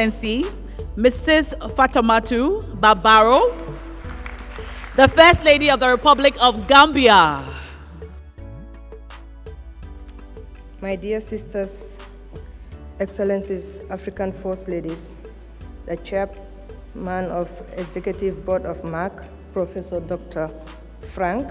Excellency, Mrs. FATOUMATTA Bah-BARROW, the First Lady of the Republic of Gambia. My dear sisters, Excellencies, African First Ladies, the Chairman of Executive Board of Merck, Professor Dr. Frank,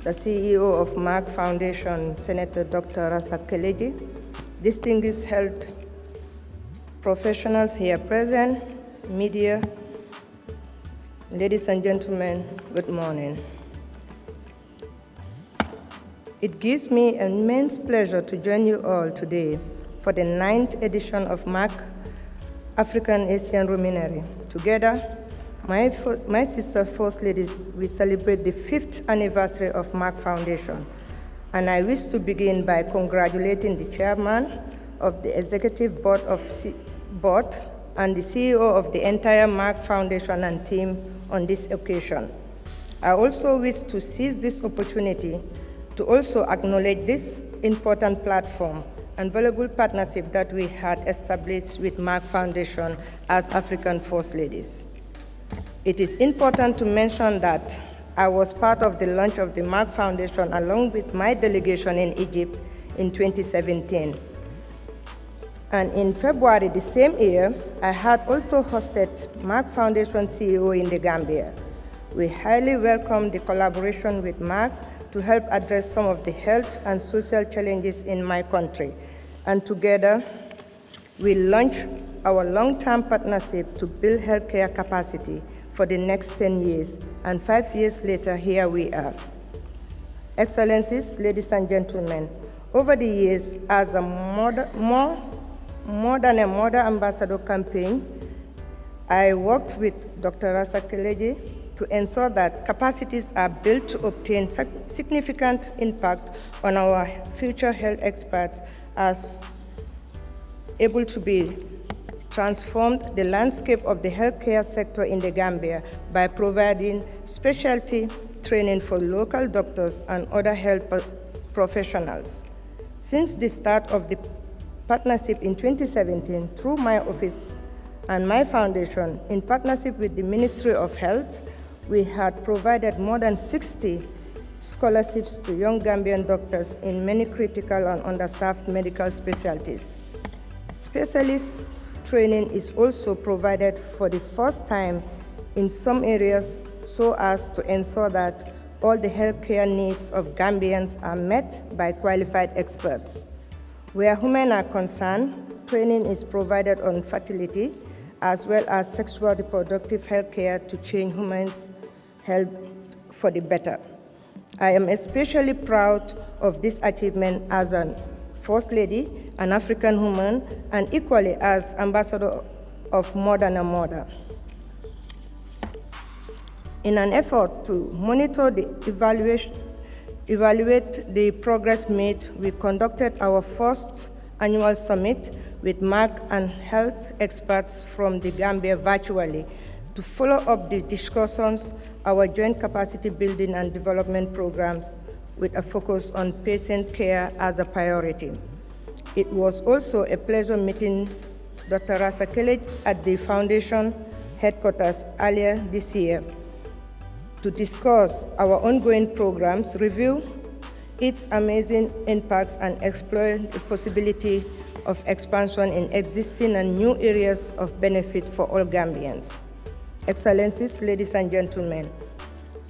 the CEO of Merck Foundation, Senator Dr. Rasha Kelej, distinguished health professionals here present, media, ladies and gentlemen, good morning. It gives me immense pleasure to join you all today for the 9th edition of Merck AfricaAsia Luminary. Together, my sister First Ladies, we celebrate the 5th anniversary of Merck Foundation, and I wish to begin by congratulating the Chairman of the Executive Board and the CEO of the entire Merck Foundation and team on this occasion. I also wish to seize this opportunity to also acknowledge this important platform and valuable partnership that we had established with Merck Foundation as African First Ladies. It is important to mention that I was part of the launch of the Merck Foundation along with my delegation in Egypt in 2017. And in February the same year, I had also hosted Merck Foundation CEO in the Gambia. We highly welcome the collaboration with Merck to help address some of the health and social challenges in my country. And together, we launched our long-term partnership to build healthcare capacity for the next 10 years, and 5 years later, here we are. Excellencies, ladies and gentlemen, over the years, as a more than a mother ambassador campaign, I worked with Dr. Rasha Kelej to ensure that capacities are built to obtain significant impact on our future health experts as able to be transformed the landscape of the healthcare sector in the Gambia by providing specialty training for local doctors and other health professionals. Since the start of the partnership in 2017, through my office and my foundation, in partnership with the Ministry of Health, we had provided more than 60 scholarships to young Gambian doctors in many critical and underserved medical specialties. Specialist training is also provided for the first time in some areas so as to ensure that all the healthcare needs of Gambians are met by qualified experts. Where women are concerned, training is provided on fertility as well as sexual reproductive healthcare to change women's health for the better. I am especially proud of this achievement as a First Lady, an African woman, and equally as Ambassador of More Than a Mother. In an effort to monitor the evaluate the progress made, we conducted our first annual summit with Merck and health experts from the Gambia virtually to follow up the discussions, our joint capacity building and development programs with a focus on patient care as a priority. It was also a pleasure meeting Dr. Rasha Kelej at the Foundation headquarters earlier this year to discuss our ongoing programs, review its amazing impacts, and explore the possibility of expansion in existing and new areas of benefit for all Gambians. Excellencies, ladies and gentlemen,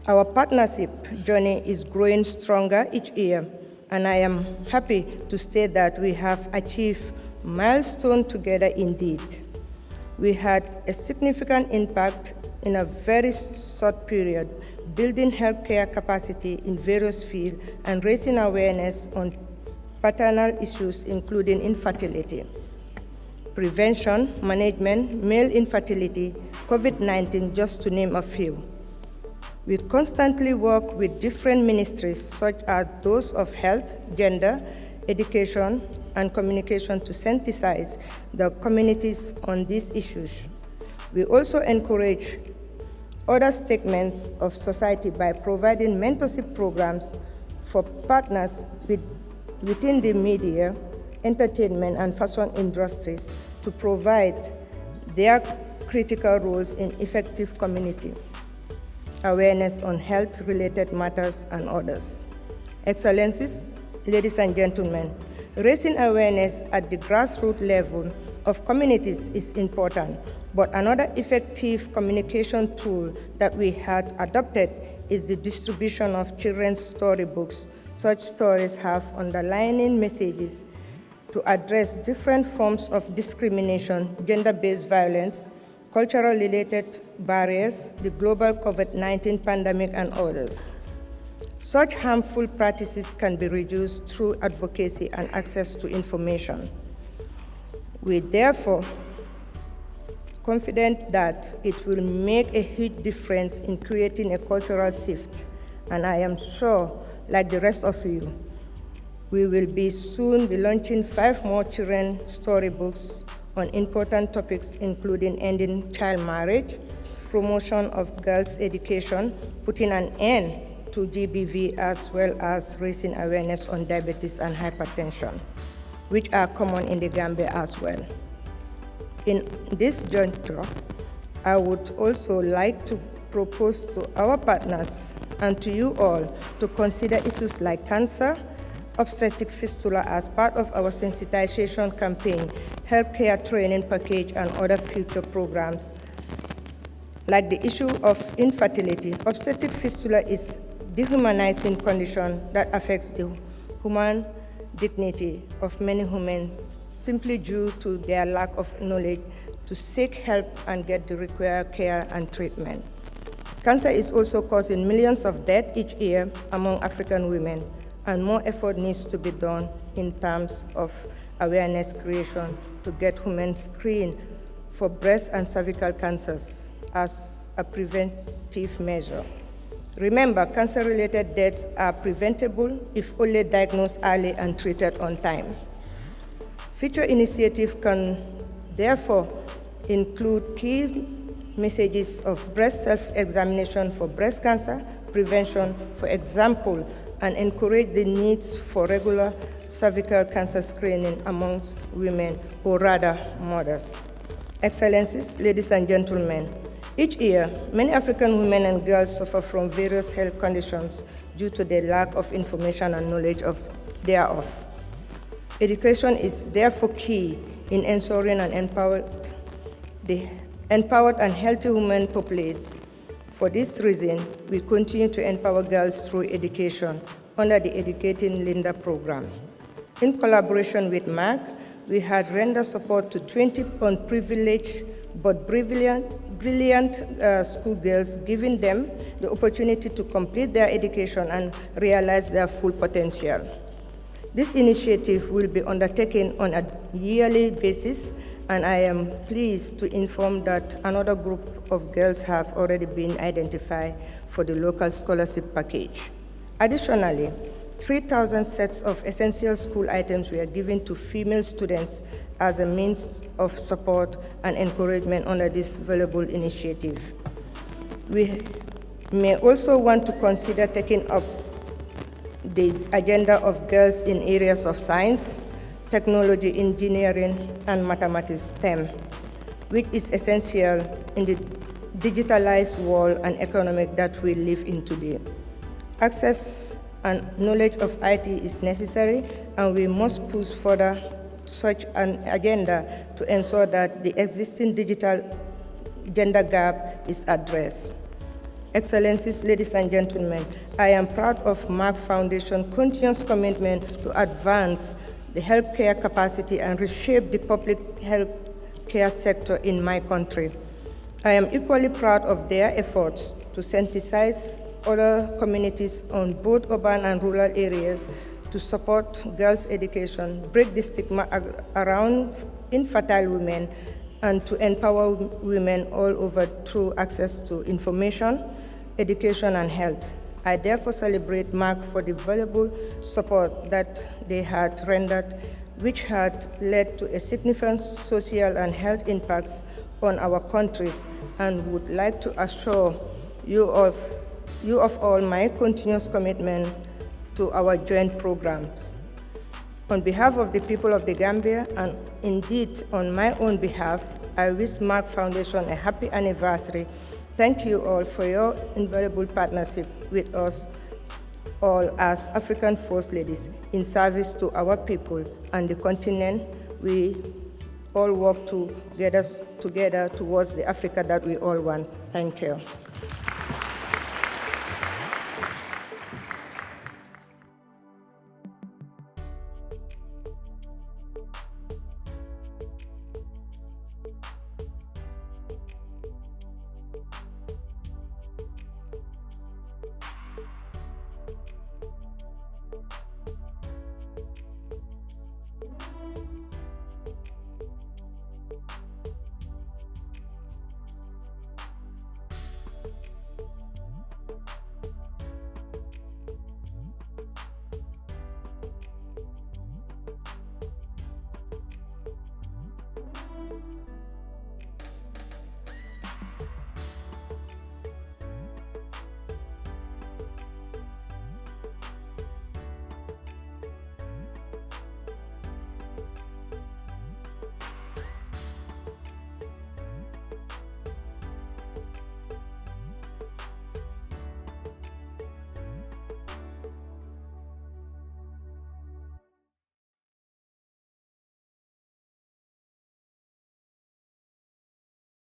our partnership journey is growing stronger each year, and I am happy to state that we have achieved milestones together indeed. We had a significant impact in a very short period, building healthcare capacity in various fields and raising awareness on paternal issues including infertility, prevention, management, male infertility, COVID-19, just to name a few. We constantly work with different ministries such as those of health, gender, education, and communication to sensitize the communities on these issues. We also encourage other segments of society by providing mentorship programs for partners within the media, entertainment, and fashion industries to provide their critical roles in effective community awareness on health-related matters and others. Excellencies, ladies and gentlemen, raising awareness at the grassroots level of communities is important, but another effective communication tool that we had adopted is the distribution of children's storybooks. Such stories have underlying messages to address different forms of discrimination, gender-based violence, cultural-related barriers, the global COVID-19 pandemic, and others. Such harmful practices can be reduced through advocacy and access to information. We therefore confident that it will make a huge difference in creating a cultural shift, and I am sure, like the rest of you, we will soon be launching 5 more children's storybooks on important topics including ending child marriage, promotion of girls' education, putting an end to GBV, as well as raising awareness on diabetes and hypertension, which are common in the Gambia as well. In this juncture, I would also like to propose to our partners and to you all to consider issues like cancer, obstetric fistula as part of our sensitization campaign, healthcare training package, and other future programs. Like the issue of infertility, obstetric fistula is a dehumanizing condition that affects the human dignity of many women simply due to their lack of knowledge to seek help and get the required care and treatment. Cancer is also causing millions of deaths each year among African women, and more effort needs to be done in terms of awareness creation to get women screened for breast and cervical cancers as a preventive measure. Remember, cancer-related deaths are preventable if only diagnosed early and treated on time. Future initiatives can therefore include key messages of breast self-examination for breast cancer prevention, for example, and encourage the needs for regular cervical cancer screening amongst women, or rather mothers. Excellencies, ladies and gentlemen, each year, many African women and girls suffer from various health conditions due to the lack of information and knowledge thereof. Education is therefore key in ensuring the empowered and healthy women populace. For this reason, we continue to empower girls through education under the Educating Linda program. In collaboration with Merck, we had rendered support to 20 unprivileged but brilliant schoolgirls, giving them the opportunity to complete their education and realize their full potential. This initiative will be undertaken on a yearly basis, and I am pleased to inform that another group of girls have already been identified for the local scholarship package. Additionally, 3,000 sets of essential school items were given to female students as a means of support and encouragement under this valuable initiative. We may also want to consider taking up the agenda of girls in areas of science, technology, engineering, and mathematics STEM, which is essential in the digitalized world and economic that we live in today. Access and knowledge of IT is necessary, and we must push further such an agenda to ensure that the existing digital gender gap is addressed. Excellencies, ladies and gentlemen, I am proud of Merck Foundation's continuous commitment to advance the healthcare capacity and reshape the public healthcare sector in my country. I am equally proud of their efforts to sensitize other communities on both urban and rural areas to support girls' education, break the stigma around infertile women, and to empower women all over through access to information, education, and health. I therefore celebrate Merck for the valuable support that they had rendered, which had led to a significant social and health impacts on our countries, and would like to assure you of all my continuous commitment to our joint programs. On behalf of the people of the Gambia, and indeed on my own behalf, I wish Merck Foundation a happy anniversary. Thank you all for your invaluable partnership with us all as African First Ladies in service to our people and the continent. We all work together towards the Africa that we all want. Thank you.